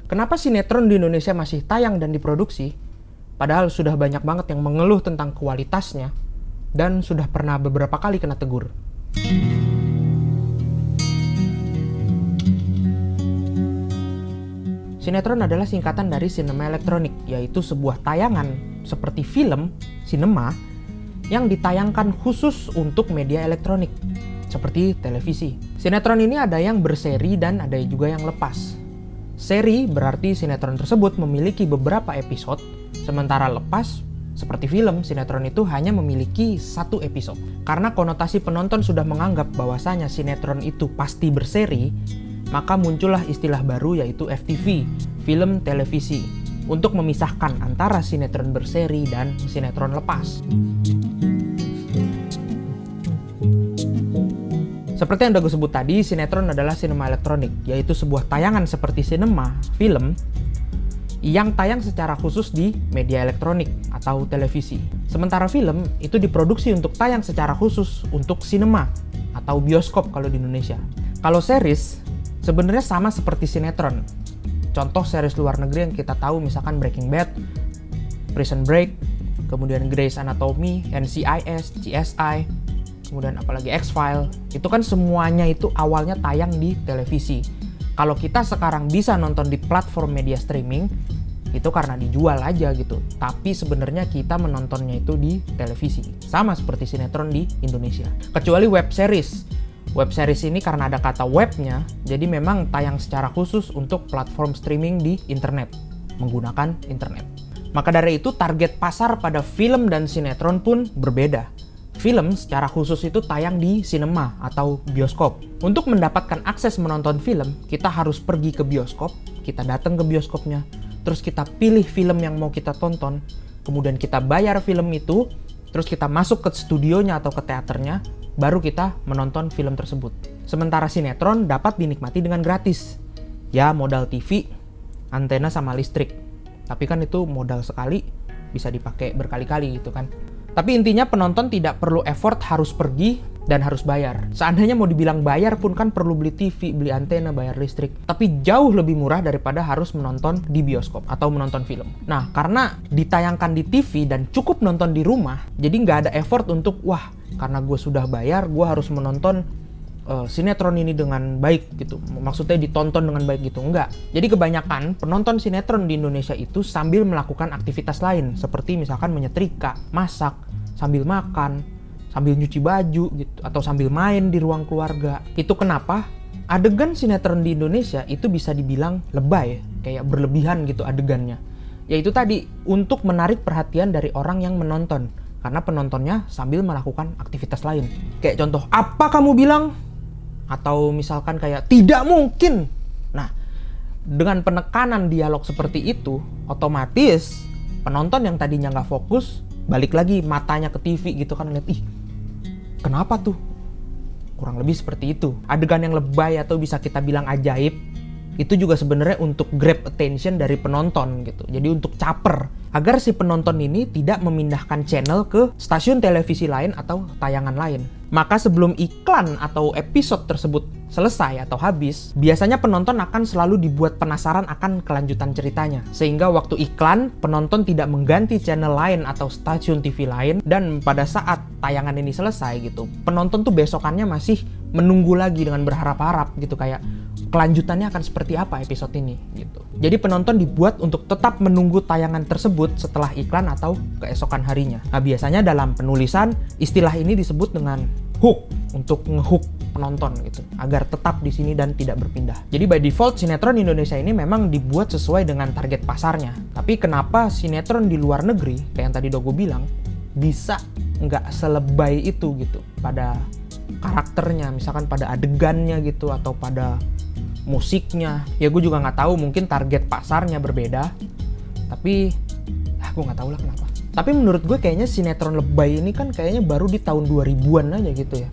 Kenapa sinetron di Indonesia masih tayang dan diproduksi? Padahal sudah banyak banget yang mengeluh tentang kualitasnya dan sudah pernah beberapa kali kena tegur. Sinetron adalah singkatan dari sinema elektronik, yaitu sebuah tayangan seperti film, sinema, yang ditayangkan khusus untuk media elektronik, seperti televisi. Sinetron ini ada yang berseri dan ada juga yang lepas. Seri berarti sinetron tersebut memiliki beberapa episode, sementara lepas, seperti film, sinetron itu hanya memiliki satu episode. Karena konotasi penonton sudah menganggap bahwasanya sinetron itu pasti berseri, maka muncullah istilah baru yaitu FTV, film televisi, untuk memisahkan antara sinetron berseri dan sinetron lepas. Seperti yang udah gue sebut tadi, sinetron adalah sinema elektronik, yaitu sebuah tayangan seperti sinema, film, yang tayang secara khusus di media elektronik atau televisi. Sementara film itu diproduksi untuk tayang secara khusus untuk sinema atau bioskop kalau di Indonesia. Kalau series, sebenarnya sama seperti sinetron. Contoh series luar negeri yang kita tahu misalkan Breaking Bad, Prison Break, kemudian Grey's Anatomy, NCIS, CSI, kemudian apalagi X-Files. Itu kan semuanya itu awalnya tayang di televisi. Kalau kita sekarang bisa nonton di platform media streaming, itu karena dijual aja gitu. Tapi sebenarnya kita menontonnya itu di televisi. Sama seperti sinetron di Indonesia. Kecuali web series. Web series ini karena ada kata webnya, jadi memang tayang secara khusus untuk platform streaming di internet, menggunakan internet. Maka dari itu target pasar pada film dan sinetron pun berbeda. Film secara khusus itu tayang di sinema atau bioskop. Untuk mendapatkan akses menonton film, kita harus pergi ke bioskop, kita datang ke bioskopnya, terus kita pilih film yang mau kita tonton, kemudian kita bayar film itu, terus kita masuk ke studionya atau ke teaternya, baru kita menonton film tersebut. Sementara sinetron dapat dinikmati dengan gratis. Ya, modal TV, antena sama listrik. Tapi kan itu modal sekali, bisa dipakai berkali-kali gitu kan. Tapi intinya penonton tidak perlu effort harus pergi dan harus bayar. Seandainya mau dibilang bayar pun kan perlu beli TV, beli antena, bayar listrik. Tapi jauh lebih murah daripada harus menonton di bioskop atau menonton film. Nah, karena ditayangkan di TV dan cukup nonton di rumah, jadi nggak ada effort untuk, wah, karena gue sudah bayar, gue harus menonton sinetron ini dengan baik gitu. Maksudnya ditonton dengan baik gitu. Enggak. Jadi kebanyakan penonton sinetron di Indonesia itu sambil melakukan aktivitas lain. Seperti misalkan menyetrika, masak, sambil makan, sambil nyuci baju gitu. Atau sambil main di ruang keluarga. Itu kenapa adegan sinetron di Indonesia itu bisa dibilang lebay. Kayak berlebihan gitu adegannya. Yaitu tadi, untuk menarik perhatian dari orang yang menonton. Karena penontonnya sambil melakukan aktivitas lain. Kayak contoh, apa kamu bilang? Atau misalkan kayak, tidak mungkin. Nah, dengan penekanan dialog seperti itu, otomatis penonton yang tadinya nggak fokus, balik lagi matanya ke TV gitu kan, lihat, ih, kenapa tuh? Kurang lebih seperti itu. Adegan yang lebay atau bisa kita bilang ajaib, itu juga sebenarnya untuk grab attention dari penonton gitu. Jadi untuk caper, agar si penonton ini tidak memindahkan channel ke stasiun televisi lain atau tayangan lain. Maka sebelum iklan atau episode tersebut selesai atau habis, biasanya penonton akan selalu dibuat penasaran akan kelanjutan ceritanya. Sehingga waktu iklan, penonton tidak mengganti channel lain atau stasiun TV lain, dan pada saat tayangan ini selesai gitu, penonton tuh besokannya masih menunggu lagi dengan berharap-harap gitu, kayak kelanjutannya akan seperti apa episode ini gitu. Jadi penonton dibuat untuk tetap menunggu tayangan tersebut setelah iklan atau keesokan harinya. Nah, biasanya dalam penulisan istilah ini disebut dengan hook, untuk ngehook penonton gitu, agar tetap di sini dan tidak berpindah. Jadi by default sinetron Indonesia ini memang dibuat sesuai dengan target pasarnya. Tapi kenapa sinetron di luar negeri, kayak yang tadi udah gue bilang, bisa nggak selebay itu gitu pada karakternya, misalkan pada adegannya gitu, atau pada musiknya. Ya gue juga nggak tahu, mungkin target pasarnya berbeda. Tapi ya gue nggak tahu lah kenapa. Tapi menurut gue kayaknya sinetron lebay ini kan kayaknya baru di tahun 2000-an aja gitu ya.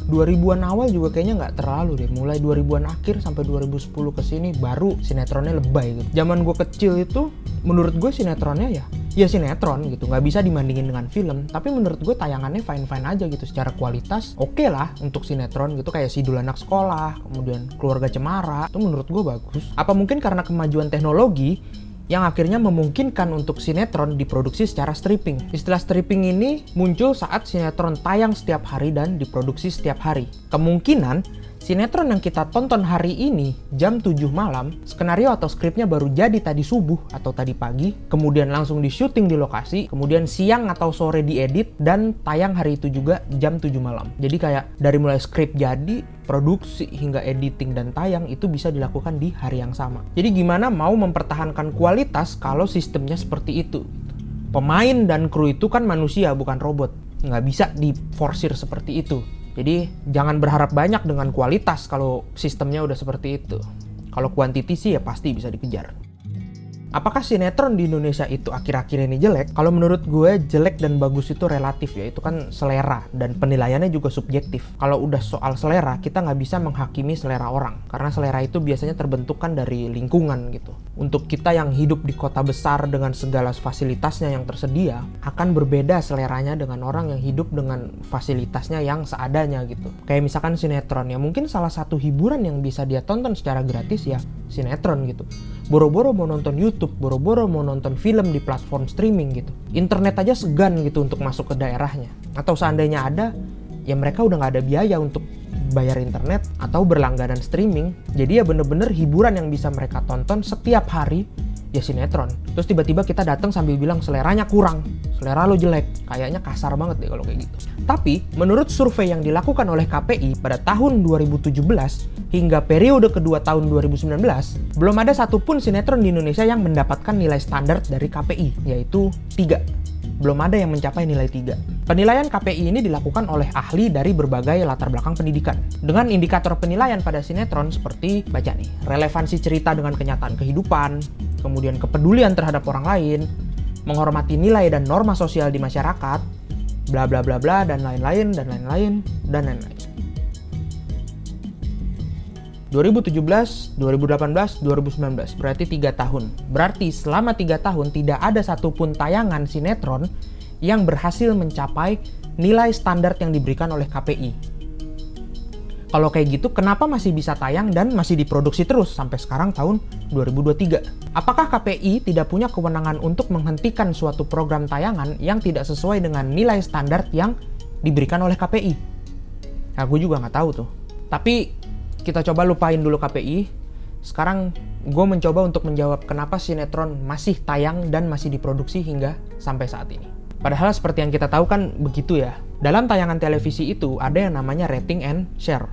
2000-an awal juga kayaknya nggak terlalu deh. Mulai 2000-an akhir sampai 2010 kesini baru sinetronnya lebay gitu. Zaman gue kecil itu menurut gue sinetronnya ya ya sinetron gitu, nggak bisa dibandingin dengan film. Tapi menurut gue tayangannya fine-fine aja gitu, secara kualitas oke lah untuk sinetron gitu, kayak Sidul Anak Sekolah, kemudian Keluarga Cemara, itu menurut gue bagus. Apa mungkin karena kemajuan teknologi yang akhirnya memungkinkan untuk sinetron diproduksi secara stripping. Istilah stripping ini muncul saat sinetron tayang setiap hari dan diproduksi setiap hari. Kemungkinan sinetron yang kita tonton hari ini jam 7 malam, skenario atau skripnya baru jadi tadi subuh atau tadi pagi, kemudian langsung di syuting di lokasi, kemudian siang atau sore diedit, dan tayang hari itu juga jam 7 malam. Jadi kayak dari mulai skrip jadi, produksi, hingga editing dan tayang itu bisa dilakukan di hari yang sama. Jadi gimana mau mempertahankan kualitas kalau sistemnya seperti itu? Pemain dan kru itu kan manusia, bukan robot. Nggak bisa diforsir seperti itu. Jadi jangan berharap banyak dengan kualitas kalau sistemnya udah seperti itu. Kalau kuantiti sih ya pasti bisa dikejar. Apakah sinetron di Indonesia itu akhir-akhir ini jelek? Kalau menurut gue jelek dan bagus itu relatif ya, itu kan selera dan penilaiannya juga subjektif. Kalau udah soal selera, kita nggak bisa menghakimi selera orang. Karena selera itu biasanya terbentuk kan dari lingkungan gitu. Untuk kita yang hidup di kota besar dengan segala fasilitasnya yang tersedia, akan berbeda seleranya dengan orang yang hidup dengan fasilitasnya yang seadanya gitu. Kayak misalkan sinetron ya, mungkin salah satu hiburan yang bisa dia tonton secara gratis ya sinetron gitu. Boro-boro mau nonton YouTube, boro-boro mau nonton film di platform streaming gitu. Internet aja segan gitu untuk masuk ke daerahnya. Atau seandainya ada, ya mereka udah nggak ada biaya untuk bayar internet atau berlangganan streaming. Jadi ya bener-bener hiburan yang bisa mereka tonton setiap hari ya sinetron. Terus tiba-tiba kita datang sambil bilang seleranya kurang, selera lo jelek. Kayaknya kasar banget deh kalau kayak gitu. Tapi menurut survei yang dilakukan oleh KPI pada tahun 2017 hingga periode kedua tahun 2019, belum ada satupun sinetron di Indonesia yang mendapatkan nilai standar dari KPI, yaitu 3. Belum ada yang mencapai nilai 3. Penilaian KPI ini dilakukan oleh ahli dari berbagai latar belakang pendidikan. Dengan indikator penilaian pada sinetron seperti, baca nih, relevansi cerita dengan kenyataan kehidupan, kemudian kepedulian terhadap orang lain, menghormati nilai dan norma sosial di masyarakat, bla bla bla bla, dan lain-lain, dan lain-lain, dan lain-lain. 2017, 2018, 2019, berarti 3 tahun. Berarti selama 3 tahun tidak ada satupun tayangan sinetron yang berhasil mencapai nilai standar yang diberikan oleh KPI. Kalau kayak gitu, kenapa masih bisa tayang dan masih diproduksi terus sampai sekarang tahun 2023? Apakah KPI tidak punya kewenangan untuk menghentikan suatu program tayangan yang tidak sesuai dengan nilai standar yang diberikan oleh KPI? Nah, gue juga nggak tahu tuh. Tapi kita coba lupain dulu KPI. Sekarang gue mencoba untuk menjawab kenapa sinetron masih tayang dan masih diproduksi hingga sampai saat ini. Padahal seperti yang kita tahu kan begitu ya. Dalam tayangan televisi itu ada yang namanya rating and share.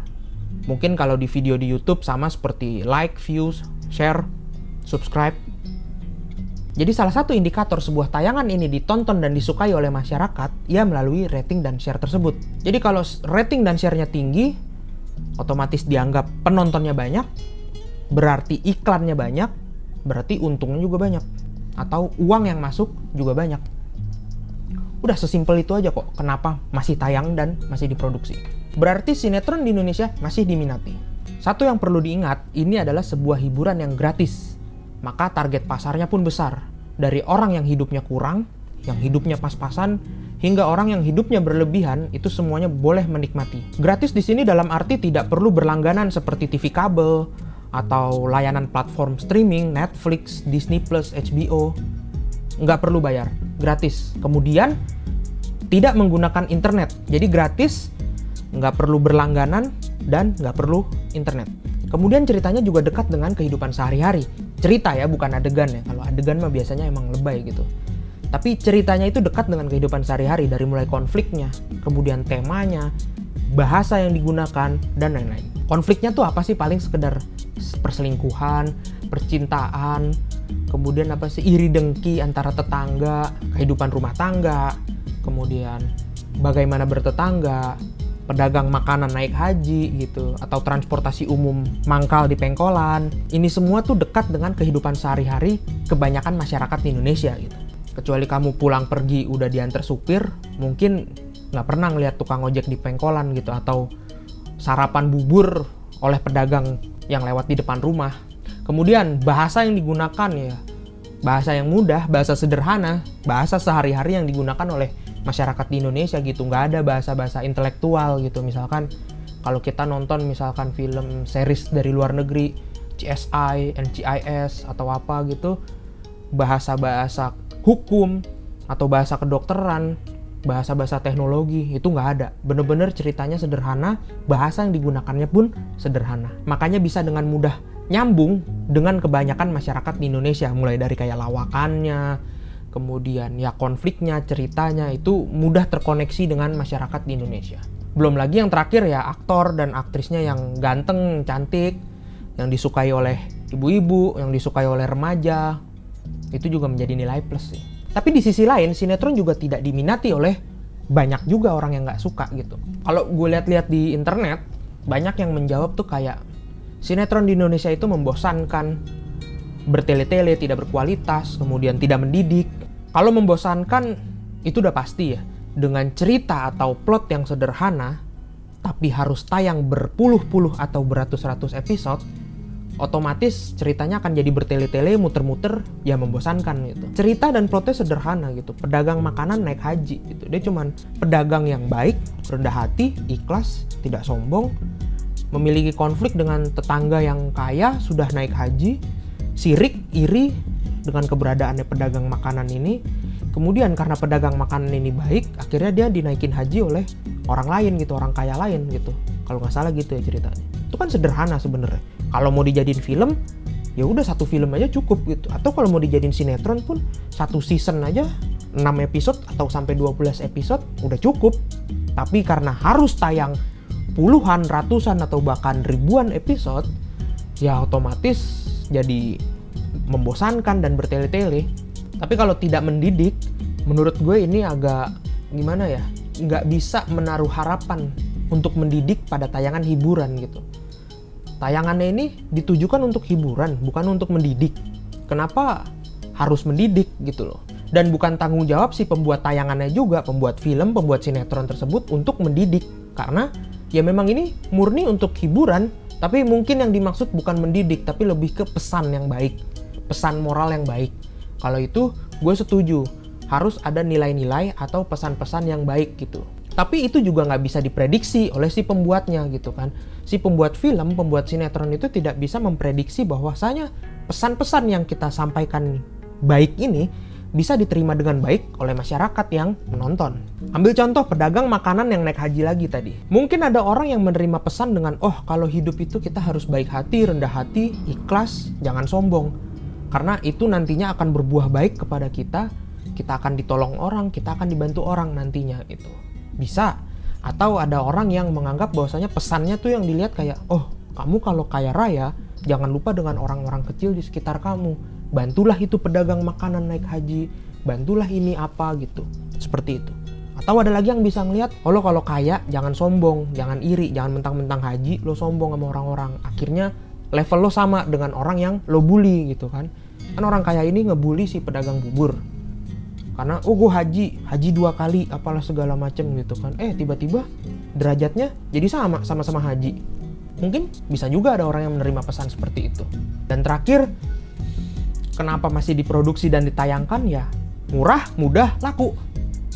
Mungkin kalau di video di YouTube sama seperti like, views, share, subscribe. Jadi salah satu indikator sebuah tayangan ini ditonton dan disukai oleh masyarakat ya melalui rating dan share tersebut. Jadi kalau rating dan share-nya tinggi, otomatis dianggap penontonnya banyak, berarti iklannya banyak, berarti untungnya juga banyak. Atau uang yang masuk juga banyak. Udah sesimpel itu aja kok, kenapa masih tayang dan masih diproduksi. Berarti sinetron di Indonesia masih diminati. Satu yang perlu diingat, ini adalah sebuah hiburan yang gratis. Maka target pasarnya pun besar. Dari orang yang hidupnya kurang, yang hidupnya pas-pasan, hingga orang yang hidupnya berlebihan, itu semuanya boleh menikmati. Gratis di sini dalam arti tidak perlu berlangganan seperti TV kabel, atau layanan platform streaming, Netflix, Disney+, HBO. Nggak perlu bayar, gratis. Kemudian, tidak menggunakan internet. Jadi gratis, nggak perlu berlangganan, dan nggak perlu internet. Kemudian ceritanya juga dekat dengan kehidupan sehari-hari. Cerita ya, bukan adegan ya. Kalau adegan mah biasanya emang lebay gitu. Tapi ceritanya itu dekat dengan kehidupan sehari-hari, dari mulai konfliknya, kemudian temanya, bahasa yang digunakan, dan lain-lain. Konfliknya tuh apa sih? Paling sekedar perselingkuhan, percintaan, kemudian apa sih, iri dengki antara tetangga, kehidupan rumah tangga, kemudian bagaimana bertetangga, pedagang makanan naik haji gitu, atau transportasi umum mangkal di pengkolan. Ini semua tuh dekat dengan kehidupan sehari-hari kebanyakan masyarakat di Indonesia gitu. Kecuali kamu pulang pergi udah diantar supir, mungkin nggak pernah ngeliat tukang ojek di pengkolan gitu, atau sarapan bubur oleh pedagang yang lewat di depan rumah. Kemudian bahasa yang digunakan ya bahasa yang mudah, bahasa sederhana, bahasa sehari-hari yang digunakan oleh masyarakat di Indonesia gitu. Nggak ada bahasa-bahasa intelektual gitu. Misalkan kalau kita nonton misalkan film series dari luar negeri, CSI, NCIS atau apa gitu, bahasa-bahasa hukum atau bahasa kedokteran, bahasa-bahasa teknologi itu nggak ada. Bener-bener ceritanya sederhana, bahasa yang digunakannya pun sederhana. Makanya bisa dengan mudah nyambung dengan kebanyakan masyarakat di Indonesia, mulai dari kayak lawakannya, kemudian ya konfliknya, ceritanya itu mudah terkoneksi dengan masyarakat di Indonesia. Belum lagi yang terakhir ya aktor dan aktrisnya yang ganteng, cantik, yang disukai oleh ibu-ibu, yang disukai oleh remaja, itu juga menjadi nilai plus sih. Tapi di sisi lain, sinetron juga tidak diminati oleh banyak juga orang yang nggak suka gitu. Kalau gue lihat-lihat di internet, banyak yang menjawab tuh kayak, sinetron di Indonesia itu membosankan, bertele-tele, tidak berkualitas, kemudian tidak mendidik. Kalau membosankan, itu udah pasti ya. Dengan cerita atau plot yang sederhana, tapi harus tayang berpuluh-puluh atau beratus-ratus episode, otomatis ceritanya akan jadi bertele-tele, muter-muter, ya membosankan gitu. Cerita dan plotnya sederhana gitu. Pedagang makanan naik haji gitu. Dia cuman pedagang yang baik, rendah hati, ikhlas, tidak sombong, memiliki konflik dengan tetangga yang kaya, sudah naik haji, sirik, iri dengan keberadaannya pedagang makanan ini. Kemudian karena pedagang makanan ini baik, akhirnya dia dinaikin haji oleh orang lain gitu, orang kaya lain gitu. Kalau nggak salah gitu ya ceritanya. Itu kan sederhana sebenarnya. Kalau mau dijadiin film, ya udah satu film aja cukup gitu. Atau kalau mau dijadiin sinetron pun satu season aja 6 episode atau sampai 12 episode udah cukup. Tapi karena harus tayang puluhan, ratusan atau bahkan ribuan episode, ya otomatis jadi membosankan dan bertele-tele. Tapi kalau tidak mendidik, menurut gue ini agak gimana ya, nggak bisa menaruh harapan untuk mendidik pada tayangan hiburan gitu. Tayangannya ini ditujukan untuk hiburan, bukan untuk mendidik. Kenapa harus mendidik gitu loh? Dan bukan tanggung jawab si pembuat tayangannya juga, pembuat film, pembuat sinetron tersebut untuk mendidik. Karena ya memang ini murni untuk hiburan, tapi mungkin yang dimaksud bukan mendidik, tapi lebih ke pesan yang baik, pesan moral yang baik. Kalau itu gue setuju, harus ada nilai-nilai atau pesan-pesan yang baik gitu. Tapi itu juga nggak bisa diprediksi oleh si pembuatnya gitu kan. Si pembuat film, pembuat sinetron itu tidak bisa memprediksi bahwasanya pesan-pesan yang kita sampaikan baik ini bisa diterima dengan baik oleh masyarakat yang menonton. Ambil contoh pedagang makanan yang naik haji lagi tadi. Mungkin ada orang yang menerima pesan dengan, oh kalau hidup itu kita harus baik hati, rendah hati, ikhlas, jangan sombong. Karena itu nantinya akan berbuah baik kepada kita akan ditolong orang, kita akan dibantu orang nantinya itu. Bisa. Atau ada orang yang menganggap bahwasanya pesannya tuh yang dilihat kayak, oh kamu kalau kaya raya, jangan lupa dengan orang-orang kecil di sekitar kamu. Bantulah itu pedagang makanan naik haji, bantulah ini apa gitu. Seperti itu. Atau ada lagi yang bisa ngelihat, oh lo kalau kaya jangan sombong, jangan iri, jangan mentang-mentang haji lo sombong sama orang-orang. Akhirnya level lo sama dengan orang yang lo bully gitu kan. Kan orang kaya ini ngebully si pedagang bubur. Karena oh gue haji 2 kali apalah segala macem gitu kan. Tiba-tiba derajatnya jadi sama-sama haji. Mungkin bisa juga ada orang yang menerima pesan seperti itu. Dan terakhir, kenapa masih diproduksi dan ditayangkan? Ya murah, mudah, laku.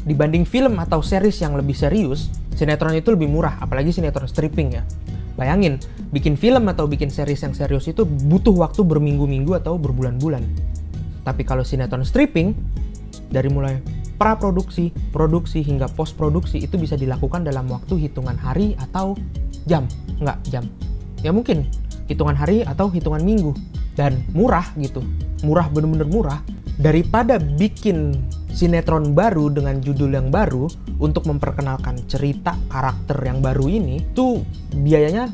Dibanding film atau series yang lebih serius, sinetron itu lebih murah, apalagi sinetron stripping ya. Bayangin, bikin film atau bikin series yang serius itu butuh waktu berminggu-minggu atau berbulan-bulan. Tapi kalau sinetron stripping, dari mulai praproduksi, produksi hingga post-produksi itu bisa dilakukan dalam waktu hitungan hari atau jam. Enggak, jam. Ya mungkin hitungan hari atau hitungan minggu. Dan murah gitu. Murah, bener-bener murah. Daripada bikin sinetron baru dengan judul yang baru untuk memperkenalkan cerita karakter yang baru ini, tuh biayanya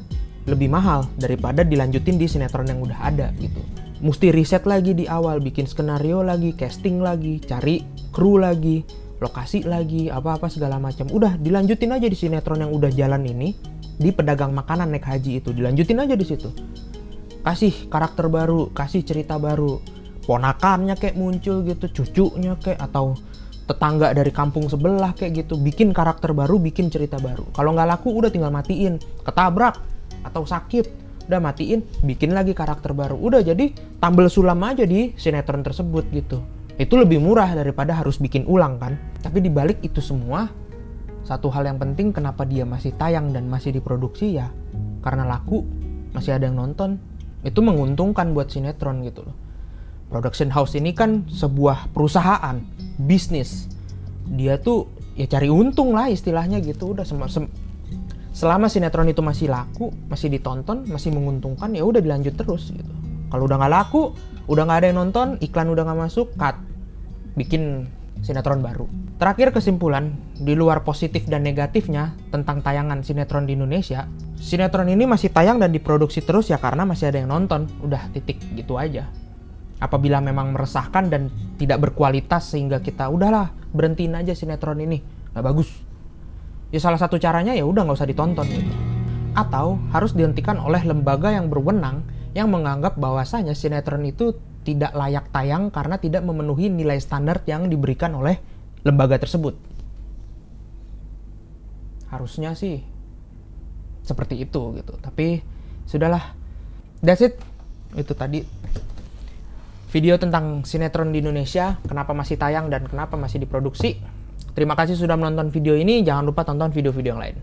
lebih mahal daripada dilanjutin di sinetron yang udah ada gitu. Mesti riset lagi di awal, bikin skenario lagi, casting lagi, cari kru lagi, lokasi lagi, apa-apa segala macam. Udah dilanjutin aja di sinetron yang udah jalan ini, di pedagang makanan naik haji itu, dilanjutin aja di situ. Kasih karakter baru, kasih cerita baru, ponakannya kayak muncul gitu, cucunya kayak, atau tetangga dari kampung sebelah kayak gitu, bikin karakter baru, bikin cerita baru. Kalau nggak laku udah tinggal matiin, ketabrak atau sakit. Udah matiin, bikin lagi karakter baru. Udah jadi tambal sulam aja di sinetron tersebut gitu. Itu lebih murah daripada harus bikin ulang kan. Tapi dibalik itu semua, satu hal yang penting kenapa dia masih tayang dan masih diproduksi ya karena laku, masih ada yang nonton. Itu menguntungkan buat sinetron gitu loh. Production house ini kan sebuah perusahaan, bisnis. Dia tuh ya cari untung lah istilahnya gitu. Udah selama sinetron itu masih laku, masih ditonton, masih menguntungkan, ya udah dilanjut terus gitu. Kalau udah nggak laku, udah nggak ada yang nonton, iklan udah nggak masuk, cut, bikin sinetron baru. Terakhir kesimpulan, di luar positif dan negatifnya tentang tayangan sinetron di Indonesia, sinetron ini masih tayang dan diproduksi terus ya karena masih ada yang nonton. Udah titik gitu aja. Apabila memang meresahkan dan tidak berkualitas sehingga kita udahlah berhentiin aja sinetron ini, nggak bagus. Ya salah satu caranya ya udah nggak usah ditonton gitu. Atau harus dihentikan oleh lembaga yang berwenang yang menganggap bahwasanya sinetron itu tidak layak tayang karena tidak memenuhi nilai standar yang diberikan oleh lembaga tersebut. Harusnya sih seperti itu gitu. Tapi sudahlah. That's it. Itu tadi video tentang sinetron di Indonesia, kenapa masih tayang dan kenapa masih diproduksi. Terima kasih sudah menonton video ini. Jangan lupa tonton video-video yang lain.